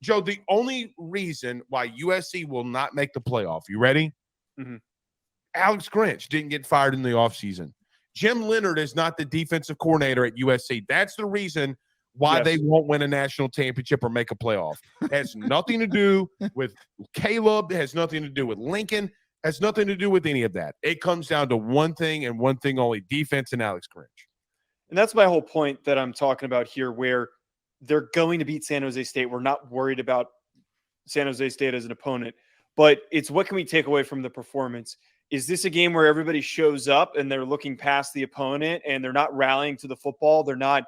Joe, the only reason why USC will not make the playoff, you ready? Mm-hmm. Alex Grinch didn't get fired in the offseason. Jim Leonard is not the defensive coordinator at USC. That's the reason why they won't win a national championship or make a playoff. It has nothing to do with Caleb. It has nothing to do with Lincoln. It has nothing to do with any of that. It comes down to one thing and one thing only, defense and Alex Grinch. And that's my whole point that I'm talking about here, where they're going to beat San Jose State. We're not worried about San Jose State as an opponent, but it's what can we take away from the performance? Is this a game where everybody shows up and they're looking past the opponent and they're not rallying to the football? They're not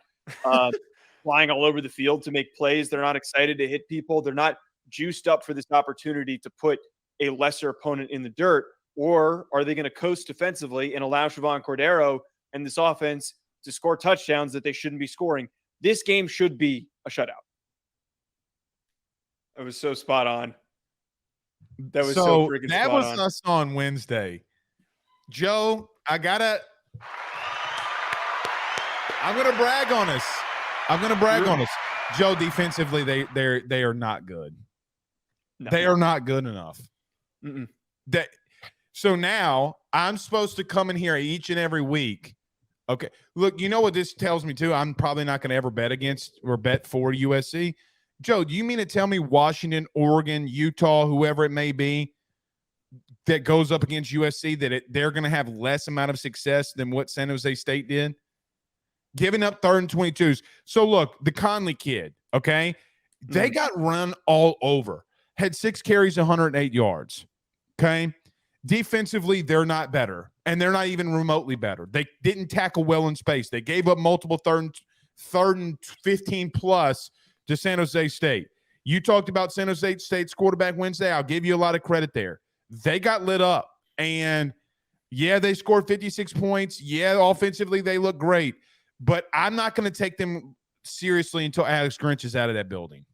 flying all over the field to make plays. They're not excited to hit people. They're not juiced up for this opportunity to put a lesser opponent in the dirt. Or are they going to coast defensively and allow Siobhan Cordero and this offense to score touchdowns that they shouldn't be scoring? This game should be a shutout. It was so spot on. That was so freaking spot on. That was us on Wednesday. Joe, I'm going to brag on us. Joe, defensively, they are not good. No. They are not good enough. So now I'm supposed to come in here each and every week. Okay. Look, you know what this tells me too? I'm probably not going to ever bet against or bet for USC. Joe, do you mean to tell me Washington, Oregon, Utah, whoever it may be, that goes up against USC, that they're going to have less amount of success than what San Jose State did? Giving up 3rd and 22s. So, look, the Conley kid, okay, they got run all over. Had 6 carries, 108 yards, okay? Defensively, they're not better, and they're not even remotely better. They didn't tackle well in space. They gave up multiple third and 15-plus to San Jose State. You talked about San Jose State's quarterback Wednesday. I'll give you a lot of credit there. They got lit up, and, yeah, they scored 56 points. Yeah, offensively, they look great. But I'm not going to take them seriously until Alex Grinch is out of that building.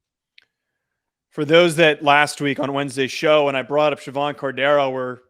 For those that last week on Wednesday's show, when I brought up Siobhan Cordero, were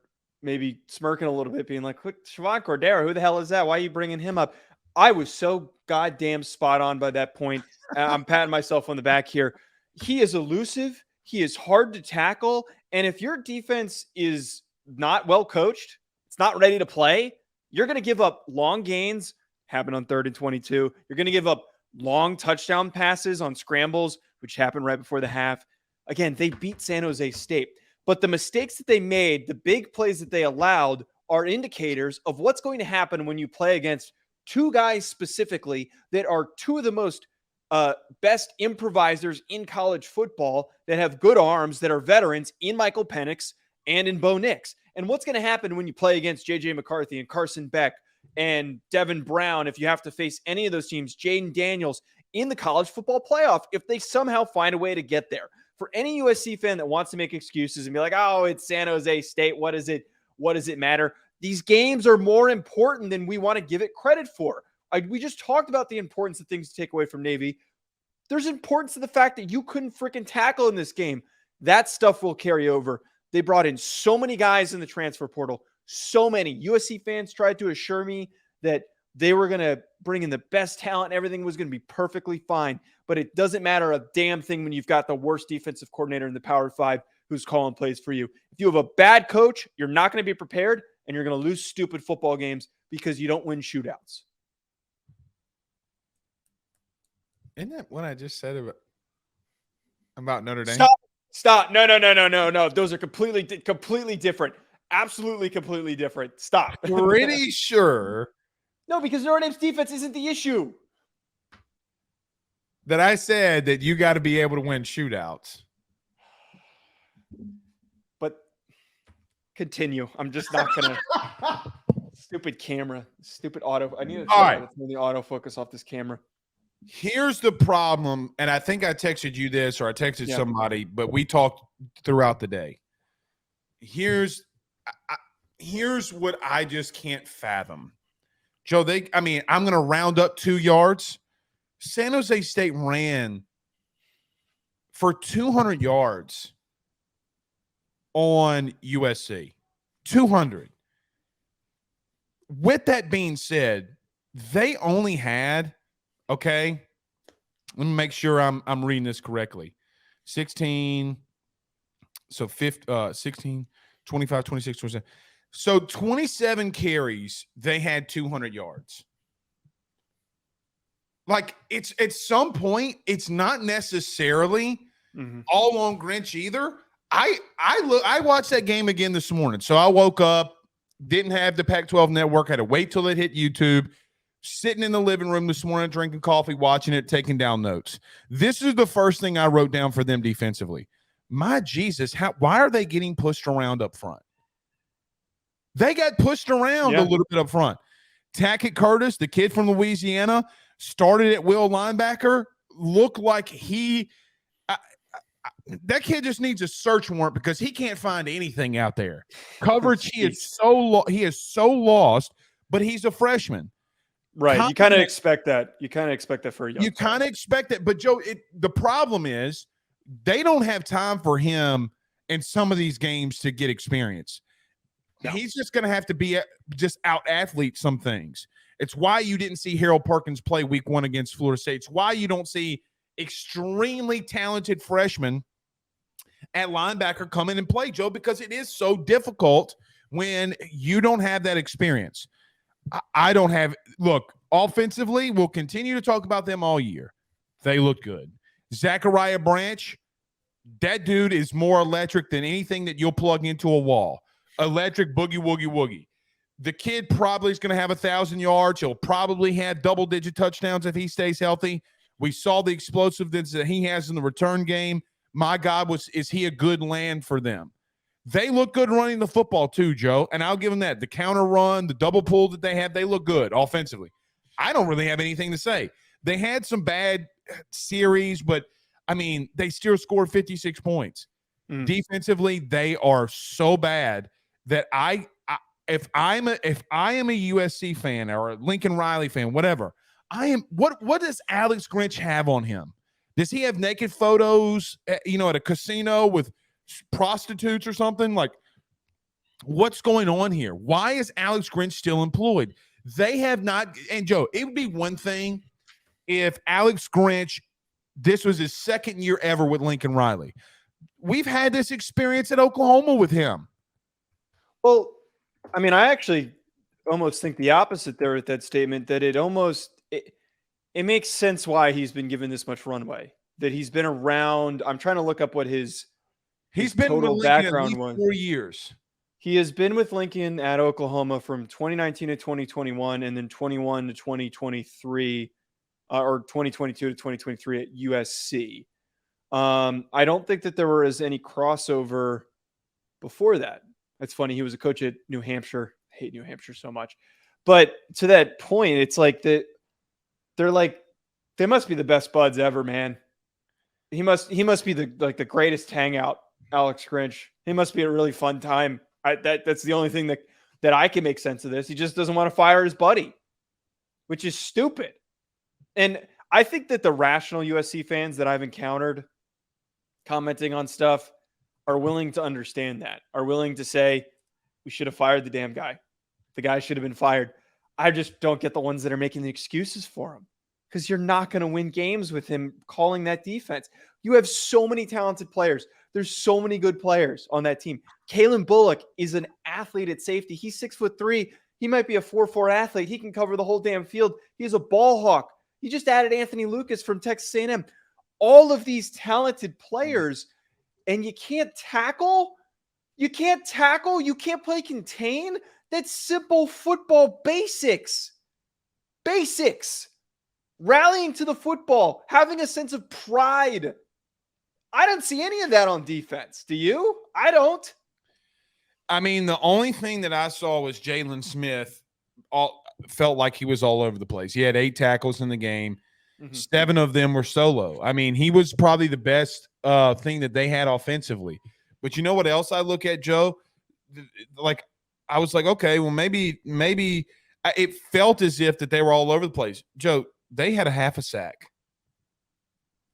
maybe smirking a little bit, being like, Siobhan Cordero, who the hell is that? Why are you bringing him up? I was so goddamn spot on by that point. I'm patting myself on the back here. He is elusive. He is hard to tackle. And if your defense is not well coached, it's not ready to play, you're going to give up long gains. Happened on 3rd and 22. You're going to give up long touchdown passes on scrambles, which happened right before the half. Again, they beat San Jose State. But the mistakes that they made, the big plays that they allowed, are indicators of what's going to happen when you play against two guys specifically that are two of the most best improvisers in college football, that have good arms, that are veterans, in Michael Penix and in Bo Nix. And what's going to happen when you play against J.J. McCarthy and Carson Beck and Devin Brown, if you have to face any of those teams, Jaden Daniels, in the college football playoff, if they somehow find a way to get there? For any USC fan that wants to make excuses and be like, oh, it's San Jose State, what is it? What does it matter? These games are more important than we want to give it credit for. We just talked about the importance of things to take away from Navy. There's importance to the fact that you couldn't freaking tackle in this game. That stuff will carry over. They brought in so many guys in the transfer portal. So many. USC fans tried to assure me that they were going to bring in the best talent and everything was going to be perfectly fine. But it doesn't matter a damn thing when you've got the worst defensive coordinator in the Power 5 who's calling plays for you. If you have a bad coach, you're not going to be prepared, and you're going to lose stupid football games because you don't win shootouts. Isn't that what I just said about Notre Dame? Stop. No. Those are completely different. Absolutely completely different. Stop. Pretty sure. No, because Notre Dame's defense isn't the issue. That I said that you got to be able to win shootouts. But continue. I'm just not going to. Stupid camera. Stupid auto. I need to turn the autofocus off this camera. Here's the problem, and I think I texted you this, or I texted somebody, but we talked throughout the day. Here's what I just can't fathom. Joe, I'm going to round up 2 yards. San Jose State ran for 200 yards on USC. 200. With that being said, they only had, okay, let me make sure I'm reading this correctly. 16. So 16, 25, 26, 27. So 27 carries, they had 200 yards. Like, it's at some point, it's not necessarily all on Grinch either. I watched that game again this morning. So I woke up, didn't have the Pac-12 network, had to wait till it hit YouTube, sitting in the living room this morning, drinking coffee, watching it, taking down notes. This is the first thing I wrote down for them defensively. My Jesus, why are they getting pushed around up front? They got pushed around a little bit up front. Tackett Curtis, the kid from Louisiana, started at will linebacker, looked like that kid just needs a search warrant because he can't find anything out there. Coverage, he is so lost, but he's a freshman. Right. You kind of expect that. You kind of expect that for a young You kind of expect that. But, Joe, the problem is they don't have time for him in some of these games to get experience. No. He's just going to have to be just out-athlete some things. It's why you didn't see Harold Perkins play week 1 against Florida State. It's why you don't see extremely talented freshmen at linebacker come in and play, Joe, because it is so difficult when you don't have that experience. I don't have – look, offensively, we'll continue to talk about them all year. They look good. Zachariah Branch, that dude is more electric than anything that you'll plug into a wall. Electric boogie, woogie, woogie. The kid probably is going to have 1,000 yards. He'll probably have double-digit touchdowns if he stays healthy. We saw the explosiveness that he has in the return game. My God, is he a good land for them? They look good running the football too, Joe, and I'll give them that. The counter run, the double pull that they have, they look good offensively. I don't really have anything to say. They had some bad series, but, I mean, they still scored 56 points. Defensively, they are so bad that if I am a USC fan or a Lincoln Riley fan, whatever, what does Alex Grinch have on him? Does he have naked photos, at a casino with prostitutes or something? Like, what's going on here? Why is Alex Grinch still employed? They have not. And Joe, it would be one thing if Alex Grinch, this was his second year ever with Lincoln Riley. We've had this experience at Oklahoma with him. Well, I mean, I actually almost think the opposite there with that statement, that it makes sense why he's been given this much runway, that he's been around. I'm trying to look up what his been total with background was. 4 years. He has been with Lincoln at Oklahoma from 2019 to 2021 and then 21 to 2023 or 2022 to 2023 at USC. I don't think that there was any crossover before that. That's funny. He was a coach at New Hampshire. I hate New Hampshire so much. But to that point, it's like that they're like, they must be the best buds ever, man. He must be the greatest hangout, Alex Grinch. He must be a really fun time. That's the only thing that I can make sense of this. He just doesn't want to fire his buddy, which is stupid. And I think that the rational USC fans that I've encountered commenting on stuff are willing to understand that, are willing to say, we should have fired the damn guy. The guy should have been fired. I just don't get the ones that are making the excuses for him, because you're not going to win games with him calling that defense. You have so many talented players. There's so many good players on that team. Kalen Bullock is an athlete at safety. He's 6'3". He might be a 4'4" athlete. He can cover the whole damn field. He's a ball hawk. You just added Anthony Lucas from Texas A&M. All of these talented players, and you can't tackle? You can't tackle? You can't play contain? That's simple football basics. Basics. Rallying to the football. Having a sense of pride. I don't see any of that on defense. Do you? I don't. I mean, the only thing that I saw was Jalen Smith felt like he was all over the place. He had 8 tackles in the game. 7 of them were solo. I mean, he was probably the best thing that they had offensively. But you know what else I look at, Joe? Like, I was like, okay, well, maybe it felt as if that they were all over the place. Joe, they had a half a sack.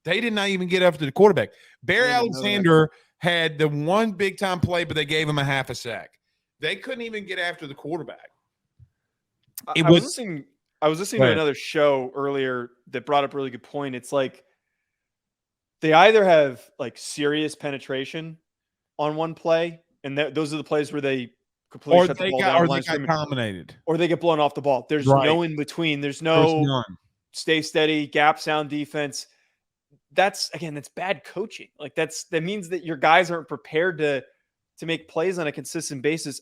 They did not even get after the quarterback. Barry Alexander had the one big-time play, but they gave him a half a sack. They couldn't even get after the quarterback. I was listening to another show earlier that brought up a really good point. It's like They either have like serious penetration on one play, and those are the plays where they completely shut the ball down, they got dominated, or they get blown off the ball. There's Right. no in between. There's There's no none. stay steady, gap sound defense. That's bad coaching. Like that means that your guys aren't prepared to make plays on a consistent basis.